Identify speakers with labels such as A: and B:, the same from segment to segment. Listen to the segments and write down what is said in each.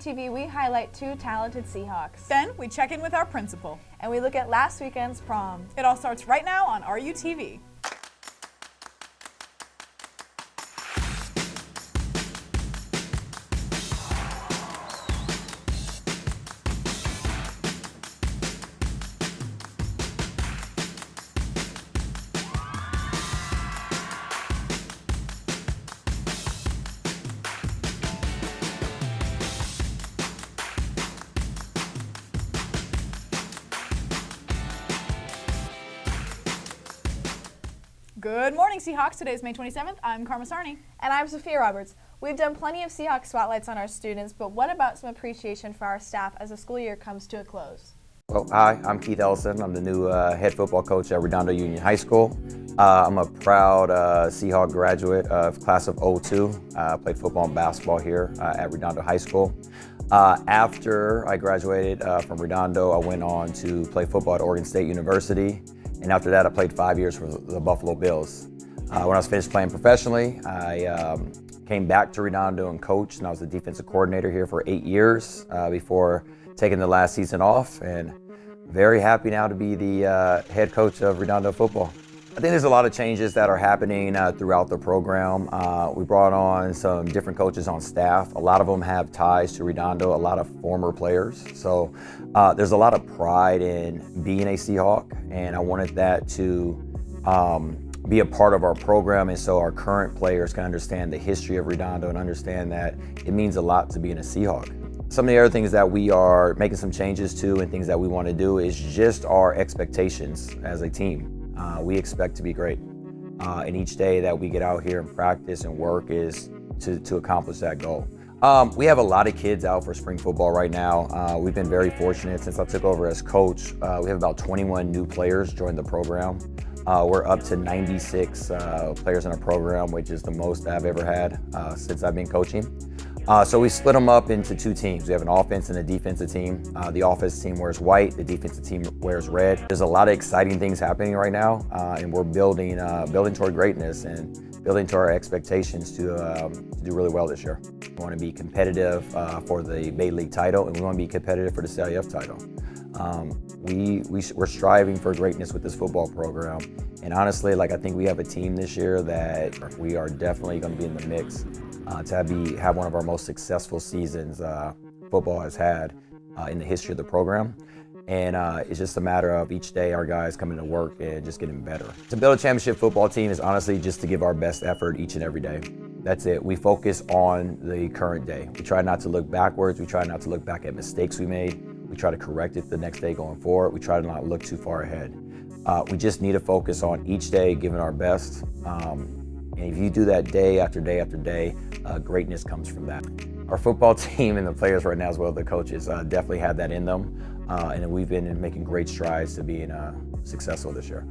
A: RUTV, we highlight 2 talented Seahawks.
B: Then we check in with our principal.
A: And we look at last weekend's prom.
B: It all starts right now on RUTV. Good morning, Seahawks. Today is May 27th. I'm Karma Sarni.
A: And I'm Sophia Roberts. We've done plenty of Seahawks spotlights on our students, but what about some appreciation for our staff as the school year comes to a close?
C: Well, hi, I'm Keith Ellison. I'm the new head football coach at Redondo Union High School. I'm a proud Seahawk graduate of class of '02. Played football and basketball here at Redondo High School. After I graduated from Redondo, I went on to play football at Oregon State University. And after that, I played 5 years for the Buffalo Bills. When I was finished playing professionally, I came back to Redondo and coached, and I was the defensive coordinator here for 8 years before taking the last season off. And very happy now to be the head coach of Redondo football. I think there's a lot of changes that are happening throughout the program. We brought on some different coaches on staff. A lot of them have ties to Redondo, a lot of former players. So there's a lot of pride in being a Seahawk, and I wanted that to be a part of our program, and so our current players can understand the history of Redondo and understand that it means a lot to being a Seahawk. Some of the other things that we are making some changes to and things that we want to do is just our expectations as a team. We expect to be great, and each day that we get out here and practice and work is to accomplish that goal. We have a lot of kids out for spring football right now. We've been very fortunate since I took over as coach. We have about 21 new players join the program. We're up to 96 players in our program, which is the most I've ever had since I've been coaching. So we split them up into 2 teams. We have an offense and a defensive team. The offensive team wears white, the defensive team wears red. There's a lot of exciting things happening right now, and we're building toward greatness and building to our expectations to do really well this year. We want to be competitive for the Bay League title, and we want to be competitive for the CIF title. We're striving for greatness with this football program, and honestly, I think we have a team this year that we are definitely going to be in the mix to have one of our most successful seasons football has had in the history of the program. And it's just a matter of each day our guys coming to work and just getting better. To build a championship football team is honestly just to give our best effort each and every day. That's it. We focus on the current day. We try not to look backwards. We try not to look back at mistakes we made. We try to correct it the next day going forward. We try to not look too far ahead. We just need to focus on each day, giving our best. And if you do that day after day after day, greatness comes from that. Our football team and the players right now, as well as the coaches, definitely have that in them. And we've been making great strides to being successful this year.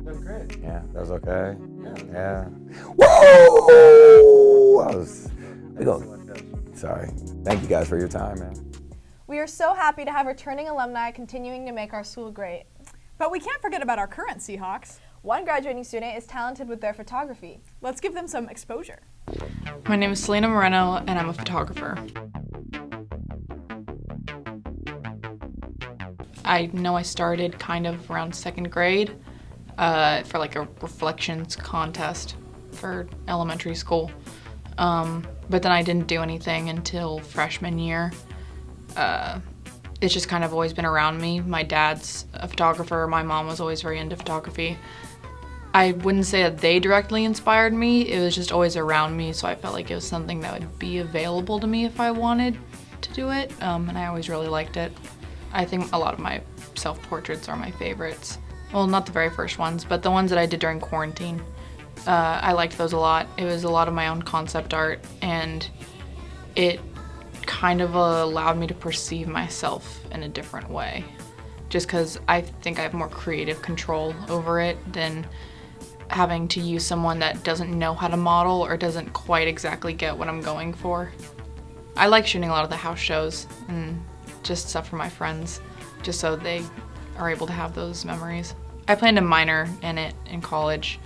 D: That was great.
C: Yeah, that was okay.
D: Yeah.
C: Woo! Sorry. Thank you guys for your time, man.
A: We are so happy to have returning alumni continuing to make our school great.
B: But we can't forget about our current Seahawks.
A: One graduating student is talented with their photography.
B: Let's give them some exposure.
E: My name is Selena Moreno, and I'm a photographer. I know I started kind of around 2nd grade for a reflections contest for elementary school. But then I didn't do anything until freshman year. It's just kind of always been around me. My dad's a photographer. My mom was always very into photography. I wouldn't say that they directly inspired me. It was just always around me, so I felt like it was something that would be available to me if I wanted to do it, and I always really liked it. I think a lot of my self-portraits are my favorites. Well, not the very first ones, but the ones that I did during quarantine. I liked those a lot. It was a lot of my own concept art, and it kind of allowed me to perceive myself in a different way. Just because I think I have more creative control over it than having to use someone that doesn't know how to model or doesn't quite exactly get what I'm going for. I like shooting a lot of the house shows and just stuff for my friends, just so they are able to have those memories. I plan to minor in it in college,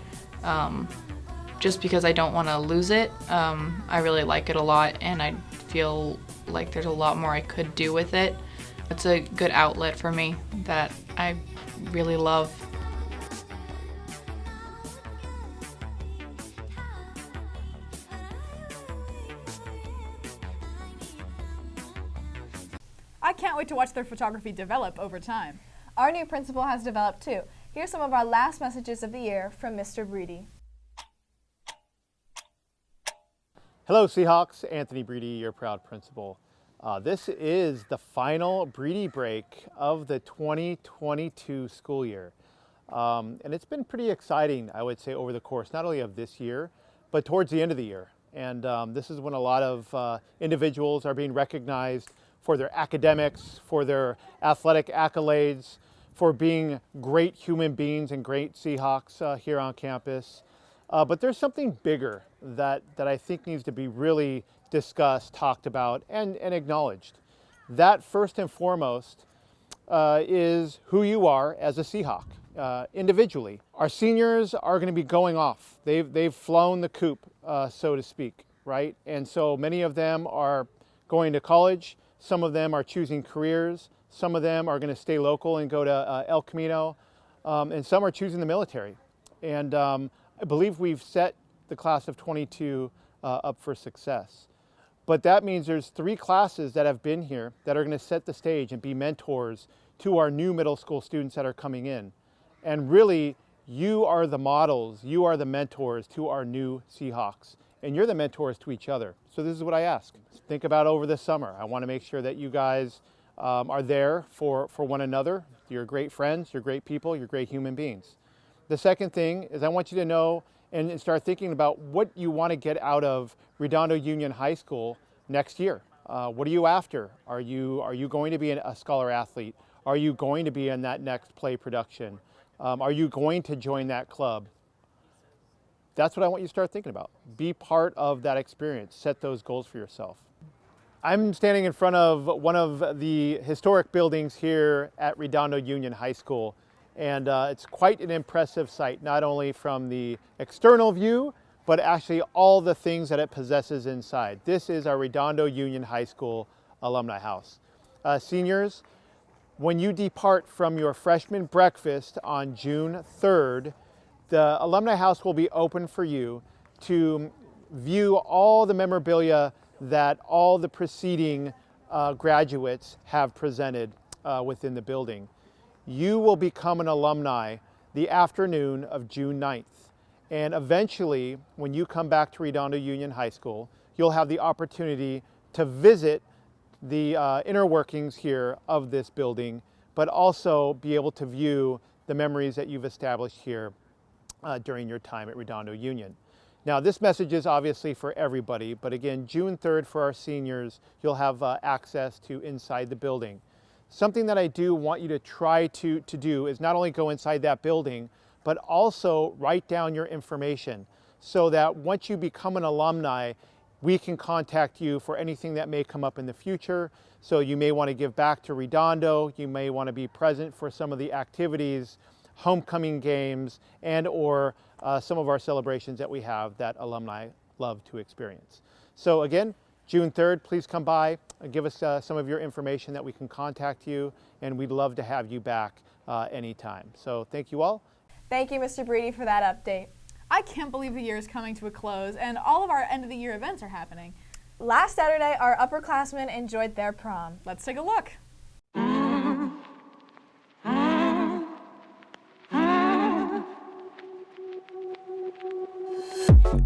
E: just because I don't want to lose it. I really like it a lot, and I feel like there's a lot more I could do with it. It's a good outlet for me that I really love.
B: I can't wait to watch their photography develop over time.
A: Our new principal has developed too. Here's some of our last messages of the year from Mr. Breedy.
F: Hello Seahawks, Anthony Breedy, your proud principal. This is the final Breedy break of the 2022 school year. And it's been pretty exciting, I would say, over the course, not only of this year, but towards the end of the year. And this is when a lot of individuals are being recognized for their academics, for their athletic accolades, for being great human beings and great Seahawks here on campus. But there's something bigger that I think needs to be really discussed, talked about, and acknowledged. That first and foremost is who you are as a Seahawk individually. Our seniors are going to be going off. They've flown the coop, so to speak, right? And so many of them are going to college. Some of them are choosing careers. Some of them are going to stay local and go to El Camino. And some are choosing the military. And I believe we've set the class of 22 up for success. But that means there's 3 classes that have been here that are going to set the stage and be mentors to our new middle school students that are coming in. And really, you are the models, you are the mentors to our new Seahawks, and you're the mentors to each other. So this is what I ask. Think about over the summer. I want to make sure that you guys are there for one another. You're great friends, you're great people, you're great human beings. The second thing is I want you to know and start thinking about what you want to get out of Redondo Union High School next year. What are you after? Are you going to be a scholar athlete? Are you going to be in that next play production? Are you going to join that club? That's what I want you to start thinking about. Be part of that experience. Set those goals for yourself. I'm standing in front of one of the historic buildings here at Redondo Union High School. And it's quite an impressive site, not only from the external view, but actually all the things that it possesses inside. This is our Redondo Union High School Alumni House. Seniors, when you depart from your freshman breakfast on June 3rd, the Alumni House will be open for you to view all the memorabilia that all the preceding graduates have presented within the building. You will become an alumni the afternoon of June 9th. And eventually, when you come back to Redondo Union High School, you'll have the opportunity to visit the inner workings here of this building, but also be able to view the memories that you've established here during your time at Redondo Union. Now, this message is obviously for everybody, but again, June 3rd for our seniors, you'll have access to inside the building. Something that I do want you to try to do is not only go inside that building, but also write down your information so that once you become an alumni, we can contact you for anything that may come up in the future. So you may want to give back to Redondo, you may want to be present for some of the activities, homecoming games, and or some of our celebrations that we have that alumni love to experience. So again, June 3rd, please come by and give us some of your information that we can contact you, and we'd love to have you back anytime. So thank you all.
A: Thank you, Mr. Breedy, for that update.
B: I can't believe the year is coming to a close and all of our end of the year events are happening.
A: Last Saturday, our upperclassmen enjoyed their prom.
B: Let's take a look.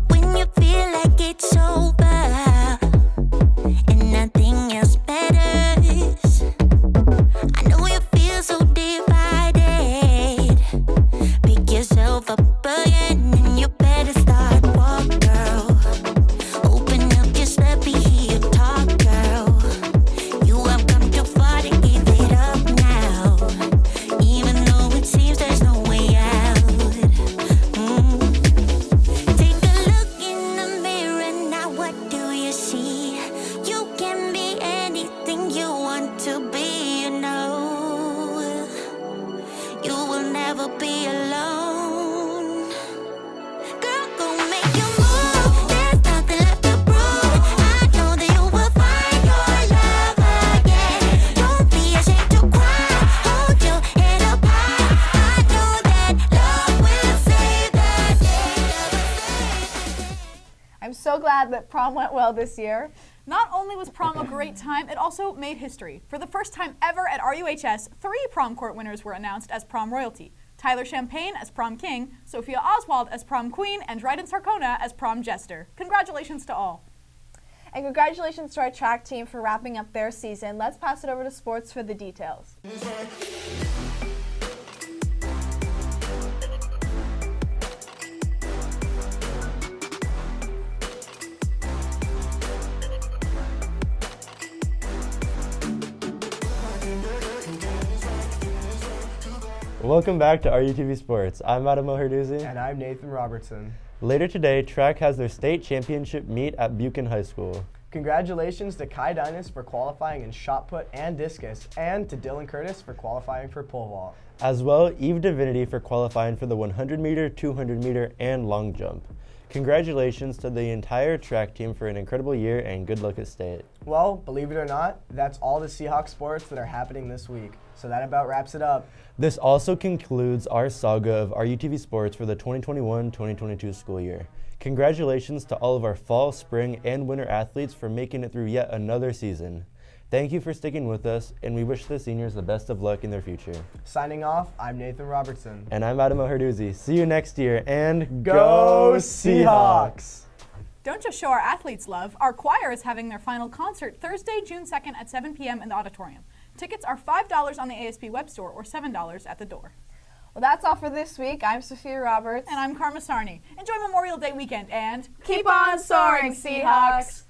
G: When you feel like it's over and nothing else matters, I know you feel so divided. Pick yourself up again and you better start walk, girl. Open up, just let me hear you talk, girl. You have come too far.
A: so glad that prom went well this year.
B: Not only was prom a great time, it also made history. For the first time ever at RUHS, 3 prom court winners were announced as prom royalty. Tyler Champagne as prom king, Sophia Oswald as prom queen, and Dryden Sarcona as prom jester. Congratulations to all.
A: And congratulations to our track team for wrapping up their season. Let's pass it over to sports for the details.
H: Welcome back to RUTV Sports. I'm Adam Moherdouzi.
D: And I'm Nathan Robertson.
H: Later today, track has their state championship meet at Buchan High School.
D: Congratulations to Kai Dynas for qualifying in shot put and discus, and to Dylan Curtis for qualifying for pole vault.
H: As well, Eve Divinity for qualifying for the 100 meter, 200 meter, and long jump. Congratulations to the entire track team for an incredible year and good luck at state.
D: Well, believe it or not, that's all the Seahawks sports that are happening this week. So that about wraps it up.
H: This also concludes our saga of RUTV Sports for the 2021-2022 school year. Congratulations to all of our fall, spring, and winter athletes for making it through yet another season. Thank you for sticking with us, and we wish the seniors the best of luck in their future.
D: Signing off, I'm Nathan Robertson.
H: And I'm Adam Moherdouzi. See you next year, and
D: Go Seahawks!
B: Don't just show our athletes love. Our choir is having their final concert Thursday, June 2nd at 7 p.m. in the auditorium. Tickets are $5 on the ASP web store or $7 at the door.
A: Well, that's all for this week. I'm Sophia Roberts.
B: And I'm Karma Sarni. Enjoy Memorial Day weekend and
A: keep on soaring, Seahawks!